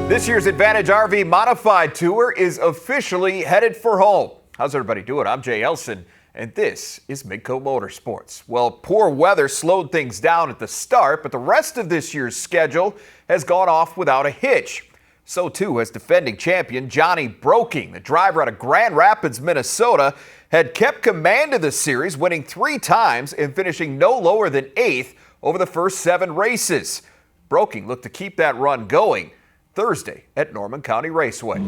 This year's Advantage RV Modified Tour is officially headed for home. How's everybody doing? I'm Jay Elson, and this is Midco Motorsports. Well, poor weather slowed things down at the start, but the rest of this year's schedule has gone off without a hitch. So too has defending champion Johnny Broking. The driver out of Grand Rapids, Minnesota, had kept command of the series, winning 3 times and finishing no lower than 8th over the first 7 races. Broking looked to keep that run going Thursday at Norman County Raceway.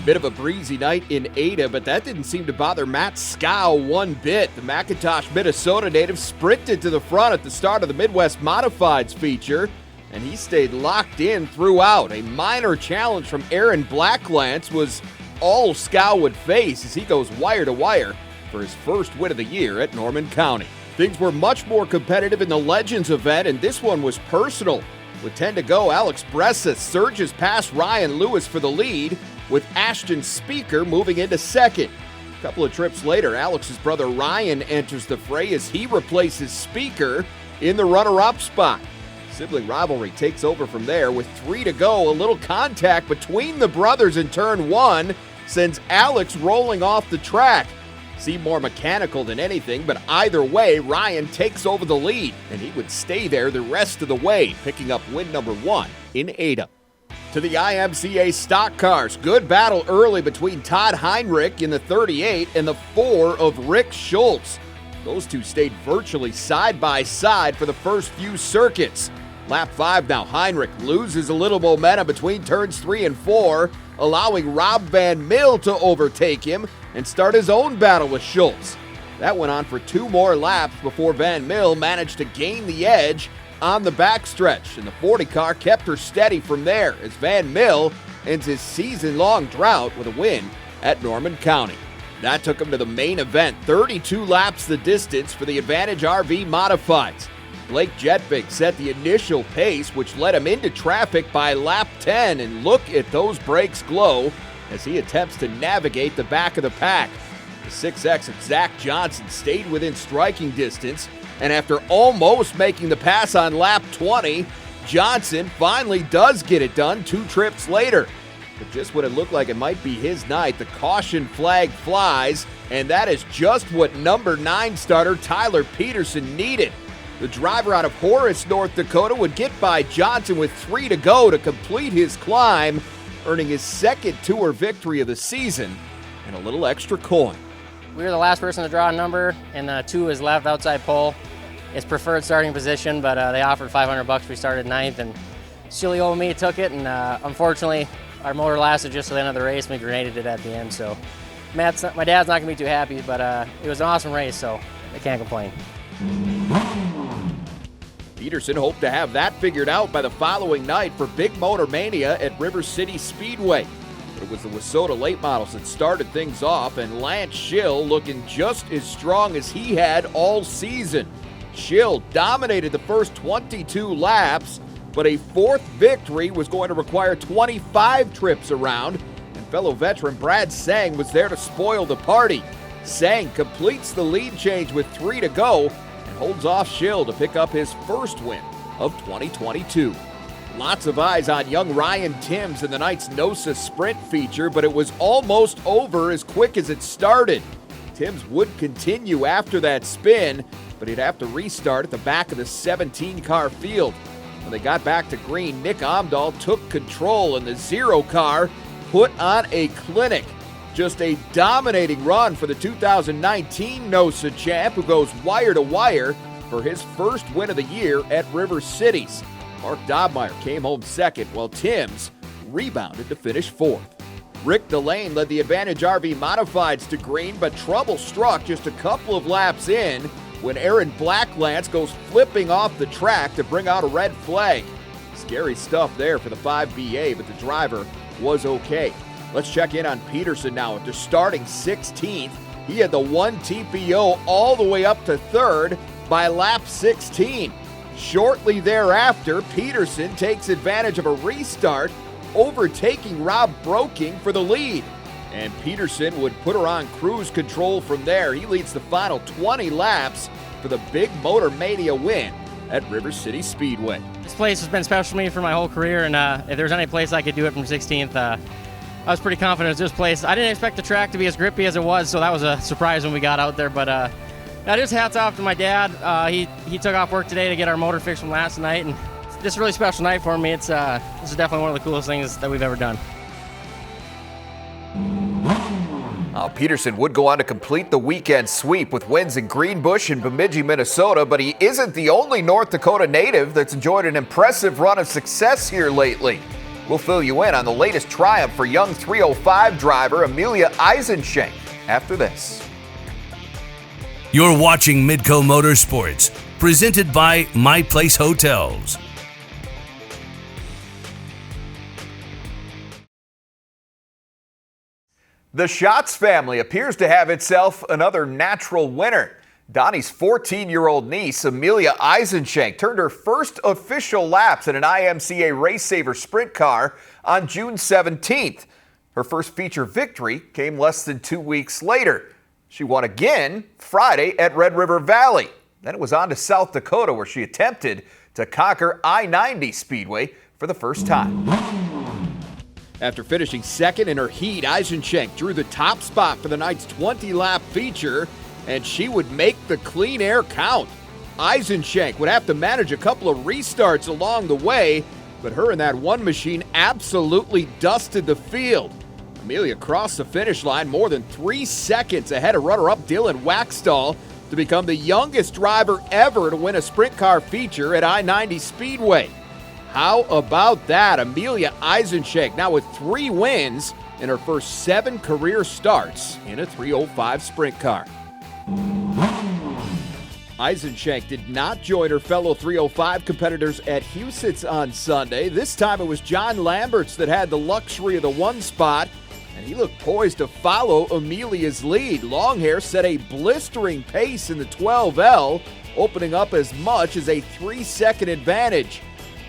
Bit of a breezy night in Ada, but that didn't seem to bother Matt Scow one bit. The McIntosh, Minnesota native sprinted to the front at the start of the Midwest Modifieds feature, and he stayed locked in throughout. A minor challenge from Aaron Blacklance was all Scow would face as he goes wire to wire for his first win of the year at Norman County. Things were much more competitive in the Legends event, and this one was personal. With 10 to go, Alex Bressa surges past Ryan Lewis for the lead, with Ashton Speaker moving into second. A couple of trips later, Alex's brother Ryan enters the fray as he replaces Speaker in the runner-up spot. Sibling rivalry takes over from there. With 3 to go, a little contact between the brothers in turn 1 sends Alex rolling off the track. Seemed more mechanical than anything, but either way, Ryan takes over the lead, and he would stay there the rest of the way, picking up win number 1 in Ada. To the IMCA stock cars, good battle early between Todd Heinrich in the 38 and the 4 of Rick Schultz. Those two stayed virtually side by side for the first few circuits. Lap 5 now, Heinrich loses a little momentum between turns 3 and 4, allowing Rob Van Mill to overtake him and start his own battle with Schultz. That went on for 2 more laps before Van Mill managed to gain the edge on the backstretch, and the 40 car kept her steady from there as Van Mill ends his season-long drought with a win at Norman County. That took him to the main event, 32 laps the distance for the Advantage RV Modifieds. Blake Jetvig set the initial pace, which led him into traffic by lap 10, and look at those brakes glow as he attempts to navigate the back of the pack. The 6X of Zach Johnson stayed within striking distance, and after almost making the pass on lap 20, Johnson finally does get it done 2 trips later. But just when it looked like it might be his night, the caution flag flies, and that is just what number 9 starter Tyler Peterson needed. The driver out of Horace, North Dakota, would get by Johnson with 3 to go to complete his climb, earning his second tour victory of the season and a little extra coin. We were the last person to draw a number, and 2 is left outside pole. It's preferred starting position, but they offered $500. We started 9th, and silly old me took it, and unfortunately, our motor lasted just to the end of the race, and we grenaded it at the end. So my dad's not going to be too happy, but it was an awesome race, so I can't complain. Peterson hoped to have that figured out by the following night for Big Motor Mania at River City Speedway. But it was the Wissota late models that started things off, and Lance Schill looking just as strong as he had all season. Schill dominated the first 22 laps, but a 4th victory was going to require 25 trips around, and fellow veteran Brad Sang was there to spoil the party. Sang completes the lead change with 3 to go and holds off Schill to pick up his first win of 2022. Lots of eyes on young Ryan Timms in the night's NOSA Sprint feature, but it was almost over as quick as it started. Timms would continue after that spin, but he'd have to restart at the back of the 17-car field. When they got back to green, Nick Omdahl took control, and the 0 car put on a clinic. Just a dominating run for the 2019 NOSA champ, who goes wire to wire for his first win of the year at River Cities. Mark Dobmeyer came home second, while Timms rebounded to finish 4th. Rick Delane led the Advantage RV Modifieds to green, but trouble struck just a couple of laps in when Aaron Blacklance goes flipping off the track to bring out a red flag. Scary stuff there for the 5BA, but the driver was okay. Let's check in on Peterson now. After starting 16th, he had the 1 TPO all the way up to 3rd by lap 16. Shortly thereafter, Peterson takes advantage of a restart, overtaking Rob Broking for the lead. And Peterson would put her on cruise control from there. He leads the final 20 laps for the Big Motor Mania win at River City Speedway. This place has been special to me for my whole career, and if there's any place I could do it from 16th, I was pretty confident it was this place. I didn't expect the track to be as grippy as it was, so that was a surprise when we got out there. But just hats off to my dad. He took off work today to get our motor fixed from last night, and this is a really special night for me. This is definitely one of the coolest things that we've ever done. Peterson would go on to complete the weekend sweep with wins in Greenbush and Bemidji, Minnesota, but he isn't the only North Dakota native that's enjoyed an impressive run of success here lately. We'll fill you in on the latest triumph for young 305 driver Amelia Eisenschenk after this. You're watching Midco Motorsports, presented by My Place Hotels. The Schatz family appears to have itself another natural winner. Donnie's 14-year-old niece, Amelia Eisenschenk, turned her first official laps in an IMCA Race Saver sprint car on June 17th. Her first feature victory came less than 2 weeks later. She won again Friday at Red River Valley. Then it was on to South Dakota, where she attempted to conquer I-90 Speedway for the first time. After finishing second in her heat, Eisenschenk drew the top spot for the night's 20-lap feature, and she would make the clean air count. Eisenschenk would have to manage a couple of restarts along the way, but her and that one machine absolutely dusted the field. Amelia crossed the finish line more than 3 seconds ahead of runner-up Dylan Waxstall to become the youngest driver ever to win a sprint car feature at I-90 Speedway. How about that? Amelia Eisenschenk now with 3 wins in her first 7 career starts in a 305 sprint car. Eisenschenk did not join her fellow 305 competitors at Huset's on Sunday. This time it was John Lamberts that had the luxury of the 1 spot, and he looked poised to follow Amelia's lead. Longhair set a blistering pace in the 12L, opening up as much as a 3-second advantage.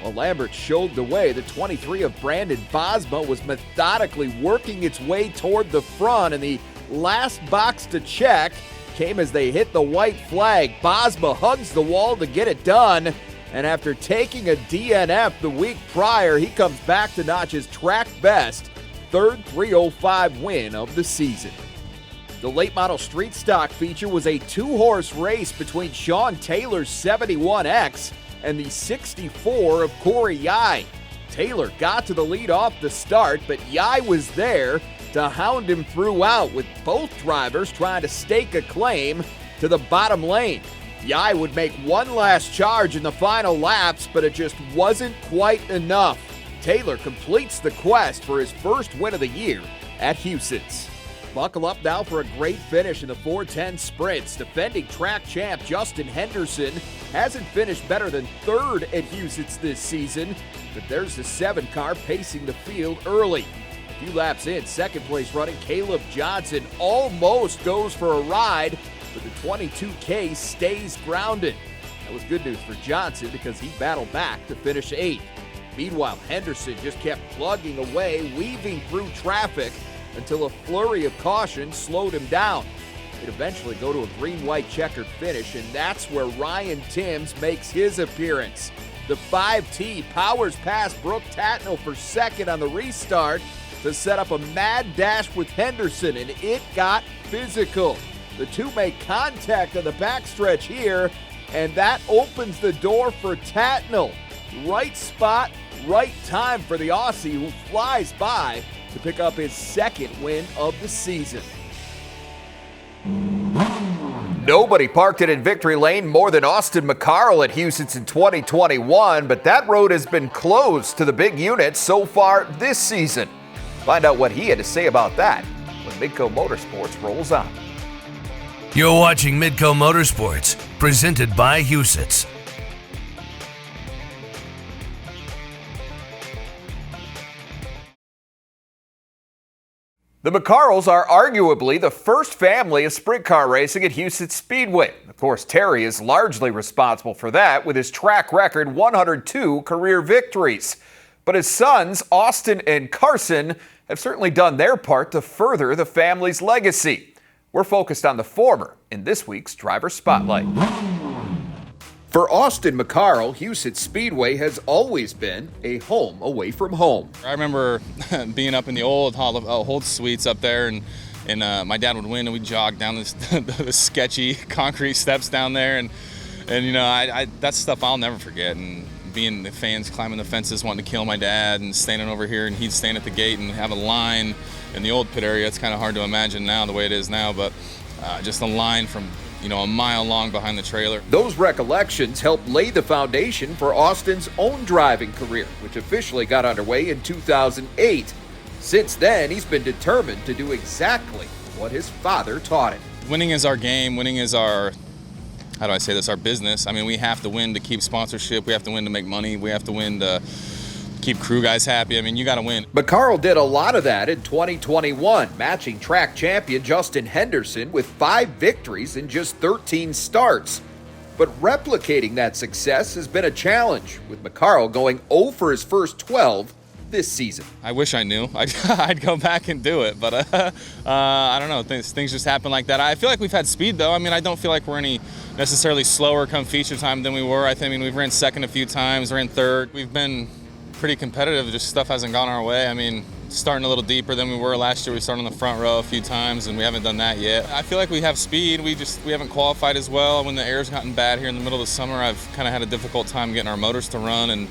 While Lambert showed the way, the 23 of Brandon Bosma was methodically working its way toward the front, and the last box to check came as they hit the white flag. Bosma hugs the wall to get it done, and after taking a DNF the week prior, he comes back to notch his track best, 3rd 305 win of the season. The late model street stock feature was a 2-horse race between Sean Taylor's 71X and the 64 of Corey Yai. Taylor got to the lead off the start, but Yai was there to hound him throughout, with both drivers trying to stake a claim to the bottom lane. Yai would make one last charge in the final laps, but it just wasn't quite enough. Taylor completes the quest for his first win of the year at Huset's. Buckle up now for a great finish in the 410 sprints. Defending track champ Justin Henderson hasn't finished better than 3rd at Huset's this season, but there's the 7 car pacing the field early. A few laps in, 2nd place running Caleb Johnson almost goes for a ride, but the 22K stays grounded. That was good news for Johnson because he battled back to finish 8th. Meanwhile, Henderson just kept plugging away, weaving through traffic until a flurry of caution slowed him down. He'd eventually go to a green-white checkered finish, and that's where Ryan Timms makes his appearance. The 5T powers past Brooke Tatnell for 2nd on the restart to set up a mad dash with Henderson, and it got physical. The two make contact on the backstretch here, and that opens the door for Tatnell. Right spot, right time for the Aussie, who flies by to pick up his 2nd win of the season. Nobody parked it in victory lane more than Austin McCarl at Huset's in 2021, but that road has been closed to the big units so far this season. Find out what he had to say about that when Midco Motorsports rolls on. You're watching Midco Motorsports, presented by Huset's. The McCarls are arguably the first family of sprint car racing at Huset Speedway. Of course, Terry is largely responsible for that with his track record 102 career victories. But his sons, Austin and Carson, have certainly done their part to further the family's legacy. We're focused on the former in this week's Driver Spotlight. For Austin McCarl, Huset Speedway has always been a home away from home. I remember being up in the old old suites up there, and my dad would win, and we'd jog down the sketchy concrete steps down there, and you know, I that's stuff I'll never forget. And being the fans climbing the fences, wanting to kill my dad, and standing over here, and he'd stand at the gate and have a line in the old pit area. It's kind of hard to imagine now the way it is now, but just a line from, you know, a mile long behind the trailer. Those recollections helped lay the foundation for Austin's own driving career, which officially got underway in 2008. Since then, he's been determined to do exactly what his father taught him. Winning is our game. Winning is our, how do I say this, our business. I mean, we have to win to keep sponsorship. We have to win to make money. We have to win to keep crew guys happy. I mean, you got to win. McCarl did a lot of that in 2021, matching track champion Justin Henderson with 5 victories in just 13 starts. But replicating that success has been a challenge, with McCarl going 0 for his first 12 this season. I wish I knew. I'd go back and do it, but I don't know. Things just happen like that. I feel like we've had speed, though. I mean, I don't feel like we're any necessarily slower come feature time than we were. I mean, we've ran second a few times, ran third. We've been pretty competitive, just stuff hasn't gone our way. I mean, starting a little deeper than we were last year. We started on the front row a few times, and we haven't done that yet. I feel like we have speed. We haven't qualified as well. When the air's gotten bad here in the middle of the summer, I've kind of had a difficult time getting our motors to run, and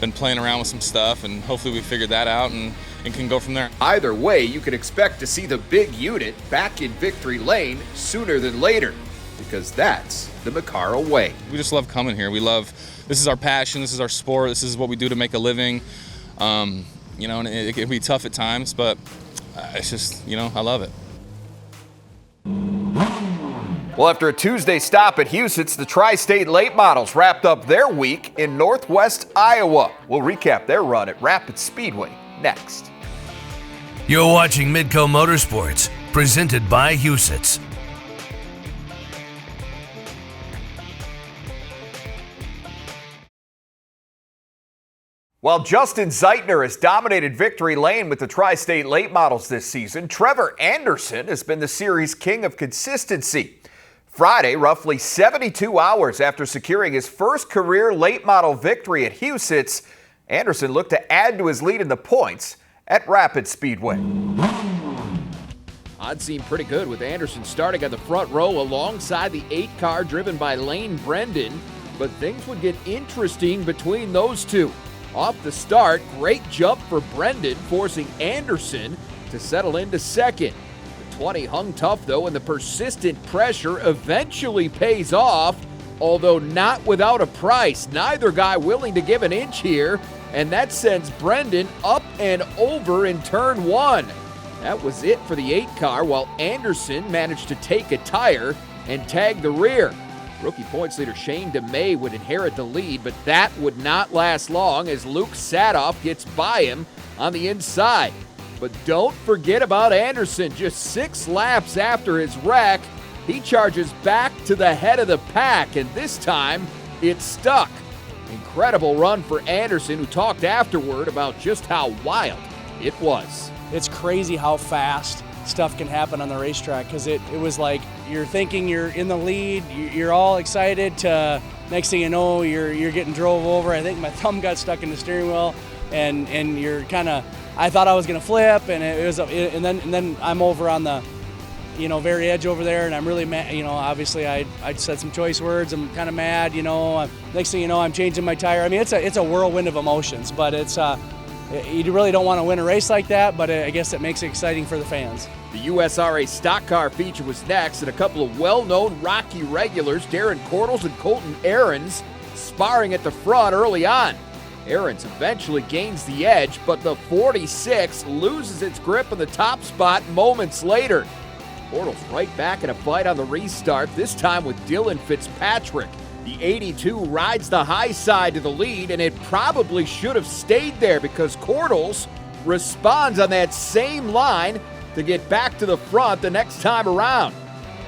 been playing around with some stuff, and hopefully we figured that out and can go from there. Either way, you can expect to see the big unit back in victory lane sooner than later, because that's the McCarl way. We just love coming here. This is our passion, this is our sport, this is what we do to make a living. You know, and it can be tough at times, but it's just, you know, I love it. Well, after a Tuesday stop at Huset's, the Tri-State Late Models wrapped up their week in Northwest Iowa. We'll recap their run at Rapid Speedway next. You're watching Midco Motorsports, presented by Huset's. While Justin Zeitner has dominated victory lane with the Tri-State Late Models this season, Trevor Anderson has been the series king of consistency. Friday, roughly 72 hours after securing his first career late model victory at Huset's, Anderson looked to add to his lead in the points at Rapid Speedway. Odds seem pretty good with Anderson starting at the front row alongside the 8-car driven by Lane Brendan, but things would get interesting between those two. Off the start, great jump for Brendan, forcing Anderson to settle into second. The 20 hung tough, though, and the persistent pressure eventually pays off, although not without a price. Neither guy willing to give an inch here, and that sends Brendan up and over in turn 1. That was it for the 8-car, while Anderson managed to take a tire and tag the rear. Rookie points leader Shane DeMay would inherit the lead, but that would not last long as Luke Sadoff gets by him on the inside. But don't forget about Anderson. Just 6 laps after his wreck, he charges back to the head of the pack, and this time it stuck. Incredible run for Anderson, who talked afterward about just how wild it was. It's crazy how fast stuff can happen on the racetrack, because it was like you're thinking you're in the lead, you're all excited, to next thing you know you're getting drove over. I think my thumb got stuck in the steering wheel, and you're kind of, I thought I was gonna flip, and and then I'm over on the, you know, very edge over there, and I'm really mad. You know, obviously I said some choice words. I'm kind of mad. You know, next thing you know, I'm changing my tire. I mean, it's a whirlwind of emotions, but it's you really don't want to win a race like that, but I guess it makes it exciting for the fans. The USRA stock car feature was next, and a couple of well-known Rocky regulars, Darren Cordles and Colton Ahrens, sparring at the front early on. Ahrens eventually gains the edge, but the 46 loses its grip in the top spot moments later. Cordles right back in a fight on the restart, this time with Dylan Fitzpatrick. The 82 rides the high side to the lead, and it probably should have stayed there because Cordles responds on that same line to get back to the front the next time around.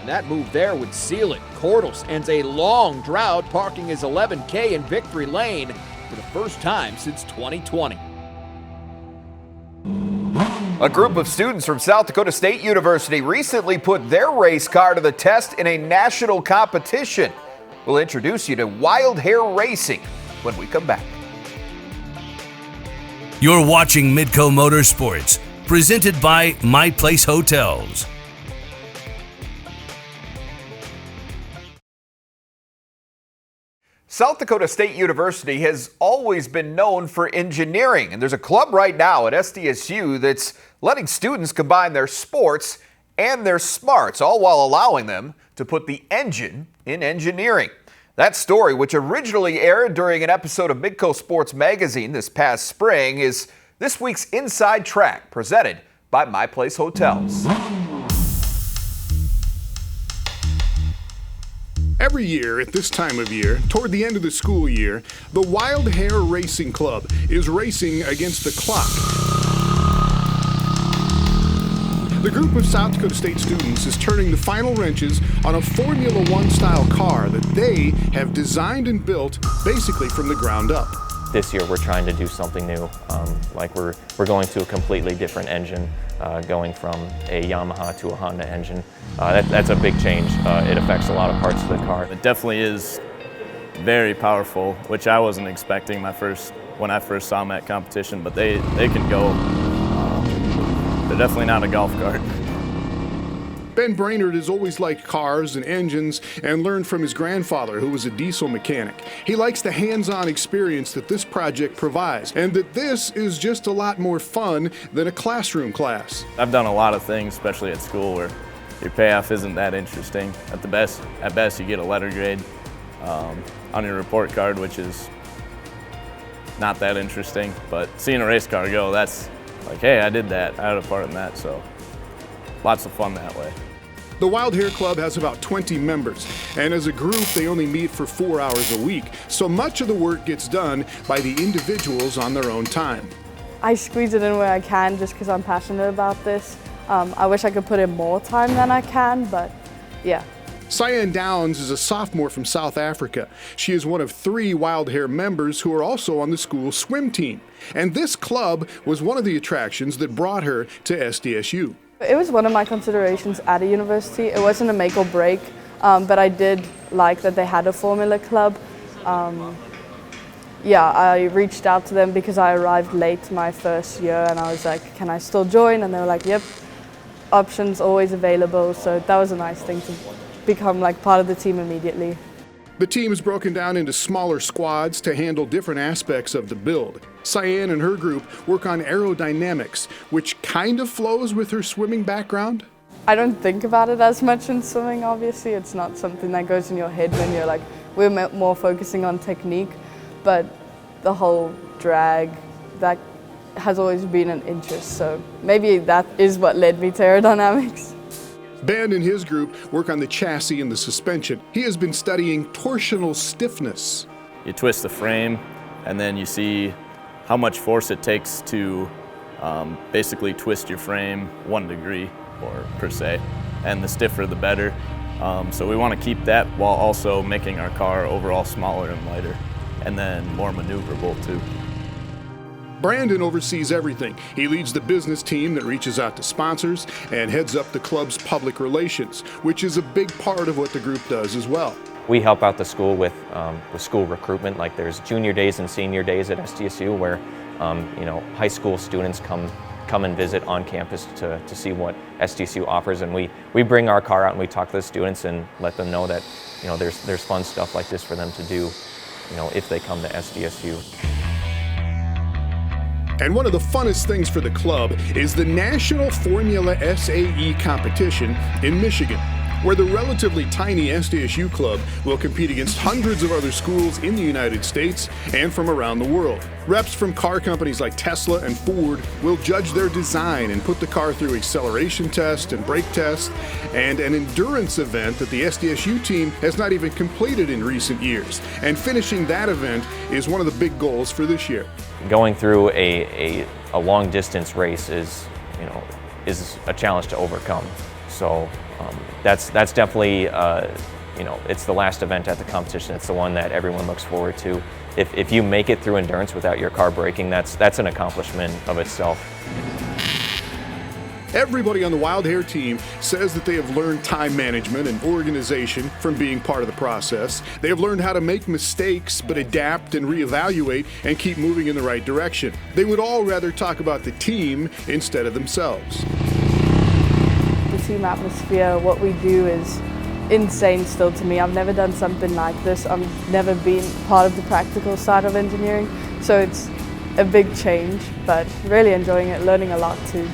And that move there would seal it. Cordles ends a long drought, parking his 11K in victory lane for the first time since 2020. A group of students from South Dakota State University recently put their race car to the test in a national competition. We'll introduce you to Wild Hair Racing when we come back. You're watching Midco Motorsports, presented by My Place Hotels. South Dakota State University has always been known for engineering, and there's a club right now at SDSU that's letting students combine their sports and their smarts, all while allowing them to put the engine in engineering. That story, which originally aired during an episode of Midco Sports magazine this past spring, is this week's Inside Track, presented by My Place Hotels. Every year at this time of year, toward the end of the school year, the Wild Hair Racing Club is racing against the clock. The group of South Dakota State students is turning the final wrenches on a Formula One style car that they have designed and built basically from the ground up. This year we're trying to do something new, like we're going to a completely different engine, going from a Yamaha to a Honda engine. That's a big change. It affects a lot of parts of the car. It definitely is very powerful, which I wasn't expecting when I first saw them at competition, but they can go. They're definitely not a golf cart. Ben Brainerd has always liked cars and engines and learned from his grandfather, who was a diesel mechanic. He likes the hands-on experience that this project provides, and that this is just a lot more fun than a classroom class. I've done a lot of things, especially at school, where your payoff isn't that interesting. At best, you get a letter grade on your report card, which is not that interesting. But seeing a race car go, that's like, hey, I did that. I had a part in that, so lots of fun that way. The Wild Hair Club has about 20 members, and as a group, they only meet for 4 hours a week, so much of the work gets done by the individuals on their own time. I squeeze it in where I can just because I'm passionate about this. I wish I could put in more time than I can, but yeah. Cyan Downs is a sophomore from South Africa. She is one of 3 Wild Hair members who are also on the school swim team, and this club was one of the attractions that brought her to SDSU. It was one of my considerations at a university. It wasn't a make or break, but I did like that they had a formula club. Yeah, I reached out to them because I arrived late my first year and I was like, can I still join? And they were like, yep, options always available. So that was a nice thing to become like part of the team immediately. The team is broken down into smaller squads to handle different aspects of the build. Cyan and her group work on aerodynamics, which kind of flows with her swimming background. I don't think about it as much in swimming, obviously. It's not something that goes in your head when you're like, we're more focusing on technique, but the whole drag, that has always been an interest. So maybe that is what led me to aerodynamics. Ben and his group work on the chassis and the suspension. He has been studying torsional stiffness. You twist the frame, and then you see how much force it takes to basically twist your frame 1 degree, or per se, and the stiffer the better. So we want to keep that while also making our car overall smaller and lighter, and then more maneuverable too. Brandon oversees everything. He leads the business team that reaches out to sponsors and heads up the club's public relations, which is a big part of what the group does as well. We help out the school with school recruitment. Like there's junior days and senior days at SDSU where high school students come and visit on campus to see what SDSU offers, and we bring our car out and we talk to the students and let them know that there's fun stuff like this for them to do if they come to SDSU. And one of the funnest things for the club is the National Formula SAE competition in Michigan, where the relatively tiny SDSU club will compete against hundreds of other schools in the United States and from around the world. Reps from car companies like Tesla and Ford will judge their design and put the car through acceleration tests and brake tests, and an endurance event that the SDSU team has not even completed in recent years. And finishing that event is one of the big goals for this year. Going through a long distance race is a challenge to overcome. So that's definitely it's the last event at the competition. It's the one that everyone looks forward to. If you make it through endurance without your car braking, that's an accomplishment of itself. Everybody on the Wild Hair team says that they have learned time management and organization from being part of the process. They have learned how to make mistakes, but adapt and reevaluate and keep moving in the right direction. They would all rather talk about the team instead of themselves. The team atmosphere, what we do is insane still to me. I've never done something like this. I've never been part of the practical side of engineering, so it's a big change, but really enjoying it, learning a lot too.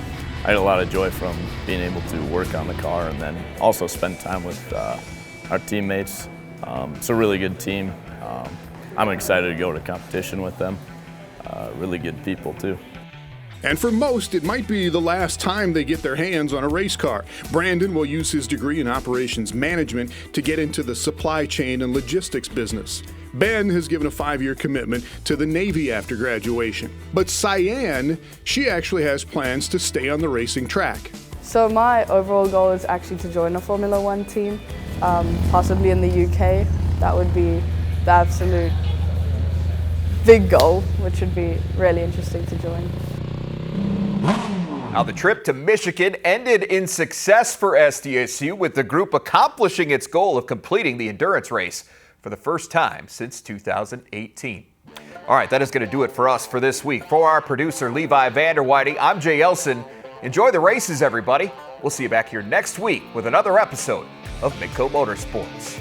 I had a lot of joy from being able to work on the car and then also spend time with our teammates. It's a really good team. I'm excited to go to competition with them. Really good people too. And for most, it might be the last time they get their hands on a race car. Brandon will use his degree in operations management to get into the supply chain and logistics business. Ben has given a 5-year commitment to the Navy after graduation. But Cyan, she actually has plans to stay on the racing track. So my overall goal is actually to join a Formula One team, possibly in the UK. That would be the absolute big goal, which would be really interesting to join. Now, the trip to Michigan ended in success for SDSU, with the group accomplishing its goal of completing the endurance race for the first time since 2018. All right, that is going to do it for us for this week. For our producer, Levi Vanderwhiding, I'm Jay Elson. Enjoy the races, everybody. We'll see you back here next week with another episode of Midco Motorsports.